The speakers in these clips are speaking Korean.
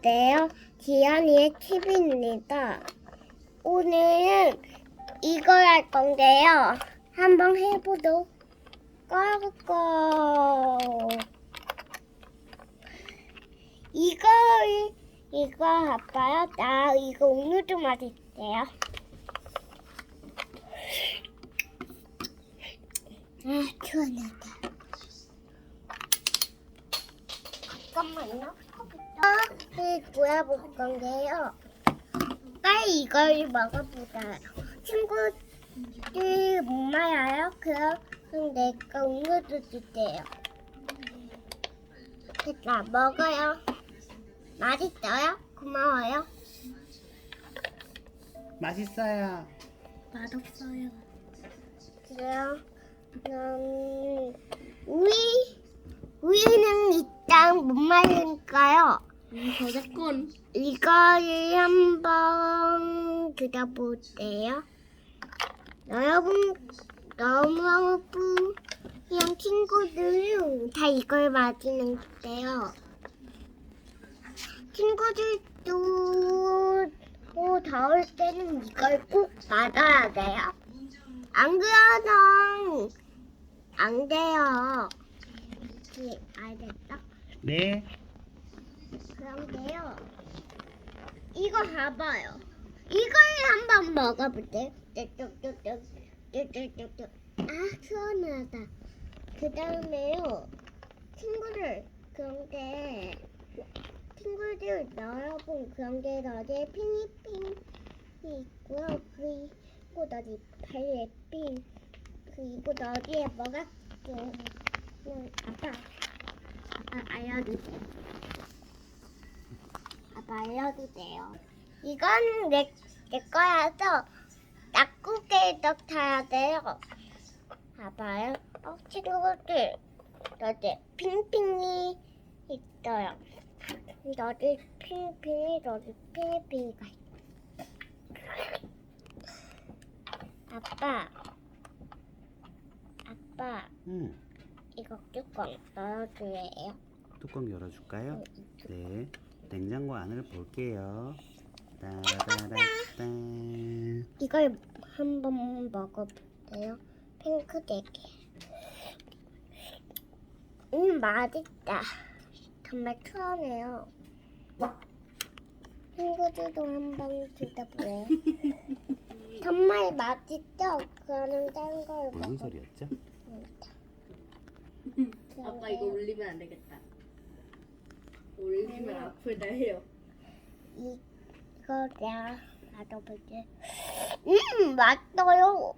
안녕하세요. 지연이의 TV입니다. 오늘은 이걸 할 건데요. 한번 해보도록 할까. 이거 아빠요? 나 이거 오늘 좀 맛있대요. 시원하다. 잠깐만요. 구해볼 건데요. 빨리 이걸 먹어보자. 친구들 못 말아요? 그럼 내가 음료도 줄게요. 됐다, 먹어요. 맛있어요? 고마워요. 맛있어요. 맛없어요. 그래요? 우유는 일단 못 마실까요? 저작권. 이거를 한번 들어볼게요. 여러분, 너무 그냥 친구들은 다 이걸 마시는데요. 친구들도 더울 때는 이걸 꼭 마셔야 돼요. 안 그러면 안 돼요. 알겠어? 네. 그런데요. 이거 봐봐요. 이걸 한번 먹어볼게요. 뚝뚝뚝뚝뚝뚝뚝뚝. 아, 시원하다. 그 다음에요. 친구들 여러분 그런데 어디에 핑이 있고요. 그리고 어디 발에 핑. 그리고 어디에 뭐가 아빠 알려주세요. 아빠 알려주세요. 이건 내 거라서 낙구게 넣어야 돼요. 봐봐요. 친구들 여기 핑핑이 있어요. 여기 핑핑이 여기 핑핑이가 있어요. 아빠 이거 뚜껑 넣어줘요. 뚜껑 열어줄까요? 네. 냉장고 안을 볼게요. 따라라라따. 이걸 한번 먹어볼게요. 핑크색이. 맛있다. 정말 시원해요. 친구들도 한번 드셔보래요. 정말 맛있죠? 그러면 딴 걸 무슨 먹어. 소리였죠? 아빠 이거 올리면 안 되겠다. 올리면 아프다 해요. 이거 내가 맛봐볼게. 맛있어요.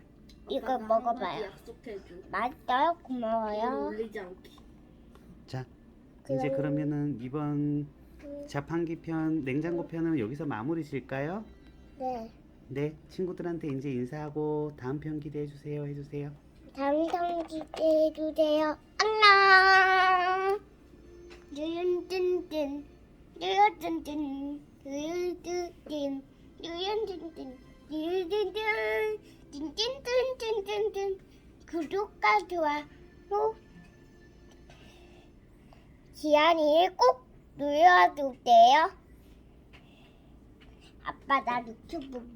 이거 아빠가 먹어봐요. 한마디 약속해줘. 맛있어요? 이거 고마워요. 올리지 않기. 자, 이제 그러면은 이번 자판기 편, 냉장고 편은 여기서 마무리 질까요? 네. 네. 친구들한테 이제 인사하고 다음 편 기대해 주세요. 해주세요. 당장 기대해주세요. 안녕. 유연진진 유연진진 유연진진 유연진진 유연진진 찐찐찐찐찐찐 구독과 좋아요 지안이를 꼭 눌러주세요. 아빠 나 유튜브